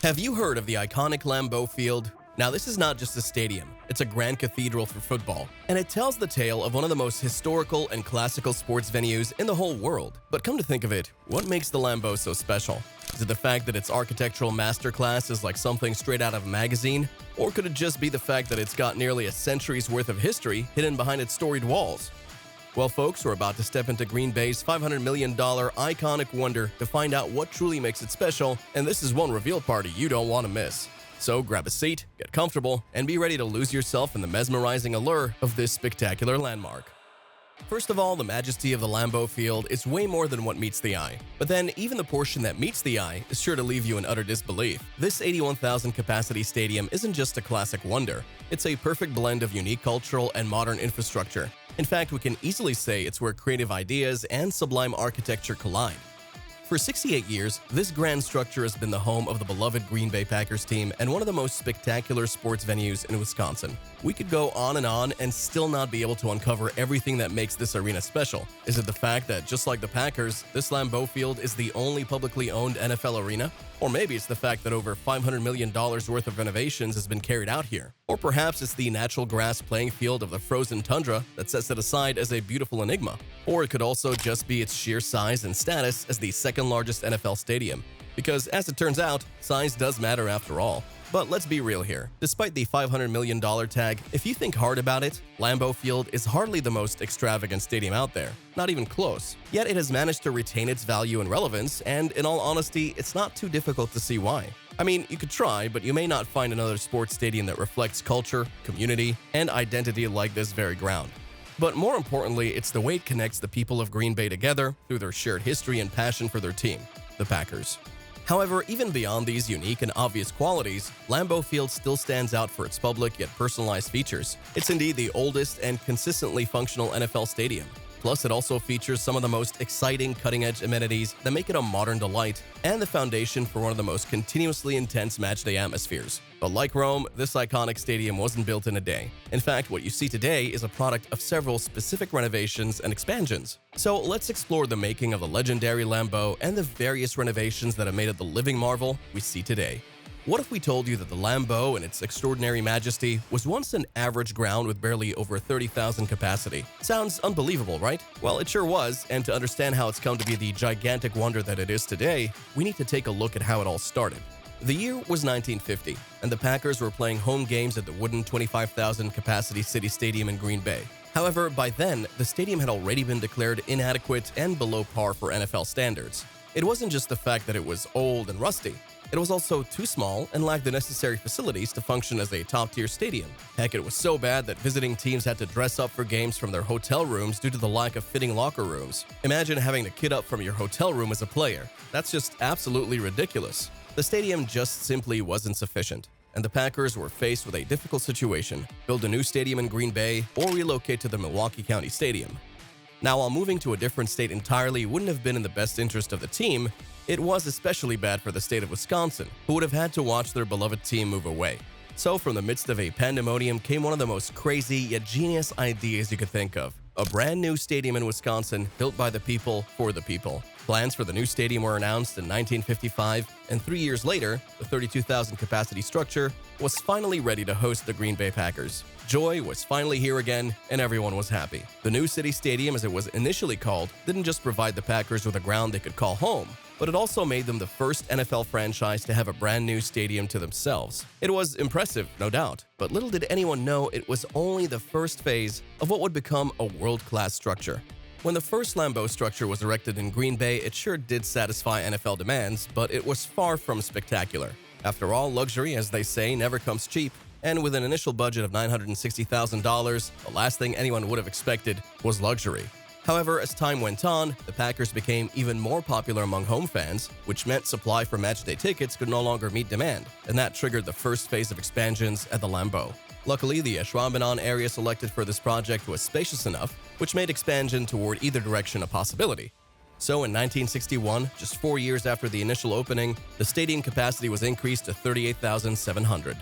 Have you heard of the iconic Lambeau Field? Now, this is not just a stadium, it's a grand cathedral for football, and it tells the tale of one of the most historical and classical sports venues in the whole world. But come to think of it, what makes the Lambeau so special? Is it the fact that its architectural masterclass is like something straight out of a magazine? Or could it just be the fact that it's got nearly a century's worth of history hidden behind its storied walls? Well, folks, we're about to step into Green Bay's $500 million iconic wonder to find out what truly makes it special, and this is one reveal party you don't want to miss. So grab a seat, get comfortable, and be ready to lose yourself in the mesmerizing allure of this spectacular landmark. First of all, the majesty of the Lambeau Field is way more than what meets the eye. But then, even the portion that meets the eye is sure to leave you in utter disbelief. This 81,000 capacity stadium isn't just a classic wonder, it's a perfect blend of unique cultural and modern infrastructure. In fact, we can easily say it's where creative ideas and sublime architecture collide. For 68 years, this grand structure has been the home of the beloved Green Bay Packers team and one of the most spectacular sports venues in Wisconsin. We could go on and still not be able to uncover everything that makes this arena special. Is it the fact that, just like the Packers, this Lambeau Field is the only publicly owned NFL arena? Or maybe it's the fact that over $500 million worth of renovations has been carried out here. Or perhaps it's the natural grass playing field of the frozen tundra that sets it aside as a beautiful enigma. Or it could also just be its sheer size and status as the second largest NFL stadium. Because, as it turns out, size does matter after all. But let's be real here. Despite the $500 million tag, if you think hard about it, Lambeau Field is hardly the most extravagant stadium out there. Not even close. Yet it has managed to retain its value and relevance, and in all honesty, it's not too difficult to see why. I mean, you could try, but you may not find another sports stadium that reflects culture, community, and identity like this very ground. But more importantly, it's the way it connects the people of Green Bay together through their shared history and passion for their team, the Packers. However, even beyond these unique and obvious qualities, Lambeau Field still stands out for its public yet personalized features. It's indeed the oldest and consistently functional NFL stadium. Plus, it also features some of the most exciting cutting-edge amenities that make it a modern delight and the foundation for one of the most continuously intense matchday atmospheres. But like Rome, this iconic stadium wasn't built in a day. In fact, what you see today is a product of several specific renovations and expansions. So let's explore the making of the legendary Lambeau and the various renovations that have made it the living marvel we see today. What if we told you that the Lambeau in its extraordinary majesty was once an average ground with barely over 30,000 capacity? Sounds unbelievable, right? Well, it sure was, and to understand how it's come to be the gigantic wonder that it is today, we need to take a look at how it all started. The year was 1950, and the Packers were playing home games at the wooden 25,000 capacity City Stadium in Green Bay. However, by then, the stadium had already been declared inadequate and below par for NFL standards. It wasn't just the fact that it was old and rusty. It was also too small and lacked the necessary facilities to function as a top-tier stadium. Heck, it was so bad that visiting teams had to dress up for games from their hotel rooms due to the lack of fitting locker rooms. Imagine having to kit up from your hotel room as a player. That's just absolutely ridiculous. The stadium just simply wasn't sufficient, and the Packers were faced with a difficult situation: build a new stadium in Green Bay or relocate to the Milwaukee County Stadium. Now, while moving to a different state entirely wouldn't have been in the best interest of the team, it was especially bad for the state of Wisconsin, who would have had to watch their beloved team move away. So from the midst of a pandemonium came one of the most crazy yet genius ideas you could think of: a brand new stadium in Wisconsin built by the people for the people. Plans for the new stadium were announced in 1955, and 3 years later, the 32,000 capacity structure was finally ready to host the Green Bay Packers. Joy was finally here again, and everyone was happy. The new City Stadium, as it was initially called, didn't just provide the Packers with a ground they could call home, but it also made them the first NFL franchise to have a brand new stadium to themselves. It was impressive, no doubt, but little did anyone know it was only the first phase of what would become a world-class structure. When the first Lambeau structure was erected in Green Bay, it sure did satisfy NFL demands, but it was far from spectacular. After all, luxury, as they say, never comes cheap. And with an initial budget of $960,000, the last thing anyone would have expected was luxury. However, as time went on, the Packers became even more popular among home fans, which meant supply for matchday tickets could no longer meet demand, and that triggered the first phase of expansions at the Lambeau. Luckily, the Schwabenau area selected for this project was spacious enough, which made expansion toward either direction a possibility. So in 1961, just 4 years after the initial opening, the stadium capacity was increased to 38,700.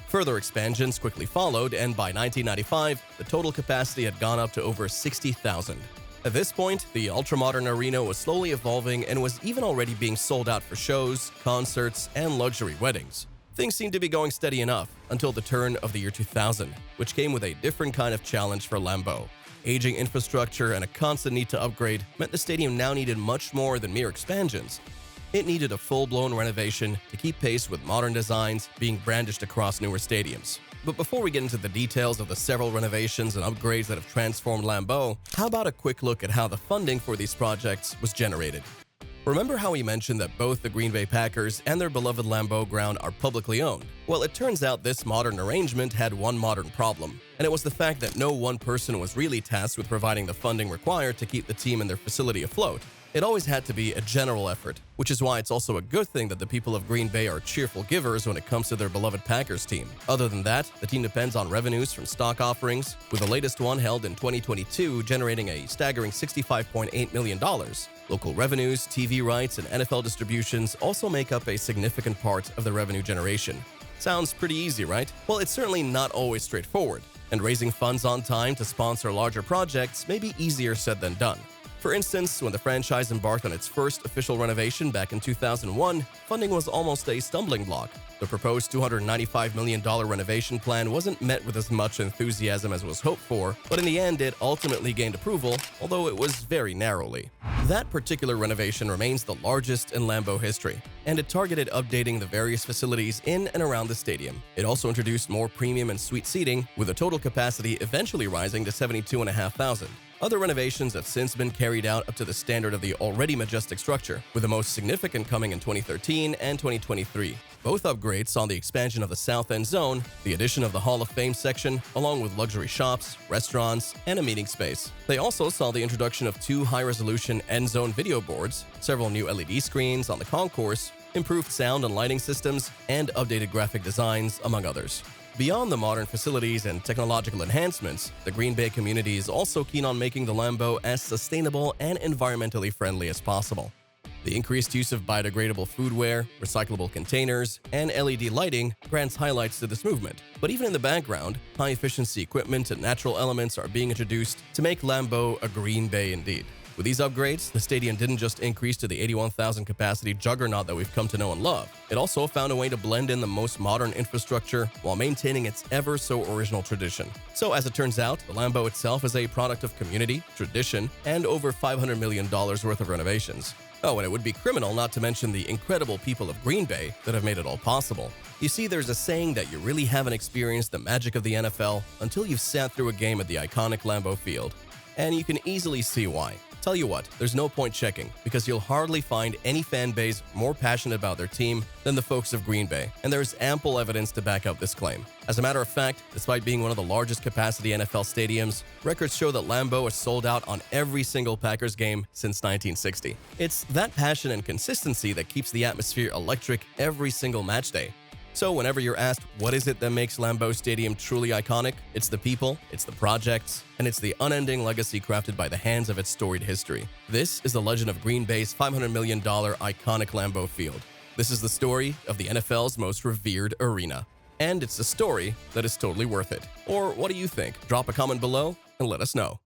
Further expansions quickly followed, and by 1995, the total capacity had gone up to over 60,000. At this point, the ultra-modern arena was slowly evolving and was even already being sold out for shows, concerts, and luxury weddings. Things seemed to be going steady enough until the turn of the year 2000, which came with a different kind of challenge for Lambeau. Aging infrastructure and a constant need to upgrade meant the stadium now needed much more than mere expansions. It needed a full-blown renovation to keep pace with modern designs being brandished across newer stadiums. But before we get into the details of the several renovations and upgrades that have transformed Lambeau, how about a quick look at how the funding for these projects was generated? Remember how we mentioned that both the Green Bay Packers and their beloved Lambeau ground are publicly owned? Well, it turns out this modern arrangement had one modern problem, and it was the fact that no one person was really tasked with providing the funding required to keep the team and their facility afloat. It always had to be a general effort, which is why it's also a good thing that the people of Green Bay are cheerful givers when it comes to their beloved Packers team. Other than that, the team depends on revenues from stock offerings, with the latest one held in 2022 generating a staggering $65.8 million. Local revenues, TV rights, and NFL distributions also make up a significant part of the revenue generation. Sounds pretty easy, right? Well, it's certainly not always straightforward, and raising funds on time to sponsor larger projects may be easier said than done. For instance, when the franchise embarked on its first official renovation back in 2001, funding was almost a stumbling block. The proposed $295 million renovation plan wasn't met with as much enthusiasm as was hoped for, but in the end it ultimately gained approval, although it was very narrowly. That particular renovation remains the largest in Lambeau history, and it targeted updating the various facilities in and around the stadium. It also introduced more premium and suite seating, with the total capacity eventually rising to 72,500. Other renovations have since been carried out up to the standard of the already majestic structure, with the most significant coming in 2013 and 2023. Both upgrades saw the expansion of the South End Zone, the addition of the Hall of Fame section, along with luxury shops, restaurants, and a meeting space. They also saw the introduction of 2 high-resolution end zone video boards, several new LED screens on the concourse, improved sound and lighting systems, and updated graphic designs, among others. Beyond the modern facilities and technological enhancements, the Green Bay community is also keen on making the Lambeau as sustainable and environmentally friendly as possible. The increased use of biodegradable foodware, recyclable containers, and LED lighting grants highlights to this movement. But even in the background, high-efficiency equipment and natural elements are being introduced to make Lambeau a Green Bay indeed. With these upgrades, the stadium didn't just increase to the 81,000 capacity juggernaut that we've come to know and love. It also found a way to blend in the most modern infrastructure while maintaining its ever-so-original tradition. So as it turns out, the Lambeau itself is a product of community, tradition, and over $500 million worth of renovations. Oh, and it would be criminal not to mention the incredible people of Green Bay that have made it all possible. You see, there's a saying that you really haven't experienced the magic of the NFL until you've sat through a game at the iconic Lambeau Field. And you can easily see why. Tell you what, there's no point checking, because you'll hardly find any fan base more passionate about their team than the folks of Green Bay, and there's ample evidence to back up this claim. As a matter of fact, despite being one of the largest capacity NFL stadiums, records show that Lambeau has sold out on every single Packers game since 1960. It's that passion and consistency that keeps the atmosphere electric every single match day. So whenever you're asked what is it that makes Lambeau Stadium truly iconic, it's the people, it's the projects, and it's the unending legacy crafted by the hands of its storied history. This is the legend of Green Bay's $500 million iconic Lambeau Field. This is the story of the NFL's most revered arena. And it's a story that is totally worth it. Or what do you think? Drop a comment below and let us know.